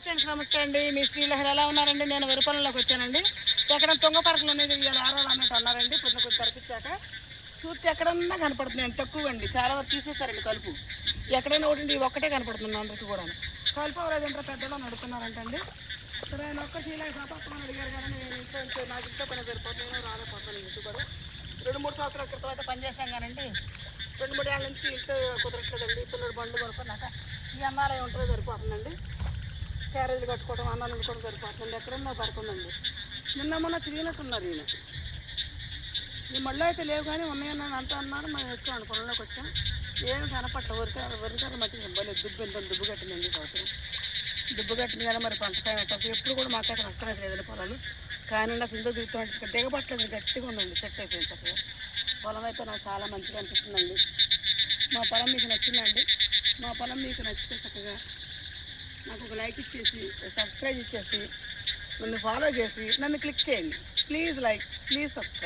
Friends నమస్తే అండి. మీ శ్రీలహరి ఎలా ఉన్నారండి? నేను వరిపొలంలోకి వచ్చానండి. ఎక్కడ తుంగ పరకలు అనేది ఇవాళ ఆరాలు అన్నట్టు అన్నారండి. పొద్దున కొద్ది కనిపించాక చూస్తే ఎక్కడన్నా కనపడుతున్నాయి. తక్కువ అండి, చాలా వరకు తీసేస్తారండి కలుపు. ఎక్కడైనా ఒకటి ఒక్కటే కనపడుతుంది అందరికీ కూడా. కలుపు ఎవరైనా పెద్దలో నడుపుతున్నారంటండి. ఇక్కడ ఆయన ఒక్క శ్రీలహరి సపాత్మని అడిగారు కానీ నేను ఇంట్లో నాకు ఇంట్లో పని సరిపోతుంది, నేను రాలేకపోతాను. ఇంటి కూడా 2-3 సంవత్సరాల క్రితం అయితే పనిచేస్తాం కానండి. 2-3 ఏళ్ళ నుంచి ఇంట్లో కుదరట్లేదండి. పిల్లలు బండ్లు కొనుక్కున్నాక ఈ అన్నాలు ఏముంటుందో సరిపోతుందండి. క్యారేజీలు కట్టుకోవడం, అన్నాలు వండుకోవడం సరిపోతుంది. ఎక్కడన్నా పడుతుందండి. మొన్న తిరిగినట్టున్నారు ఈయన. ఈ మళ్ళీ అయితే లేవు కానీ ఉన్నాయని అంటూ అన్నారు. మేము వచ్చాము, పొలంలోకి వచ్చాం. ఏమి కనపట్ల వరికారు మట్టి ఇబ్బంది. దుబ్బు కట్టిందండి సంవత్సరం. దుబ్బు కట్టింది కదా మరి పంట సాయం అసలు ఎప్పుడు కూడా మాకైతే నష్టమైతే లేదండి పొలాలు. కానీ అసలు ఇందో దిగుతున్నట్టు దిగబట్టలేదు, గట్టిగా ఉందండి. సెట్ అయిపోయింది చక్కగా. పొలం అయితే నాకు చాలా మంచిగా అనిపిస్తుందండి. మా పొలం మీకు నచ్చిందండి? మా పొలం మీకు నచ్చితే చక్కగా నాకు ఒక లైక్ ఇచ్చేసి, సబ్స్క్రైబ్ ఇచ్చేసి, నన్ను ఫాలో చేసి నన్ను క్లిక్ చేయండి. Please like, please subscribe.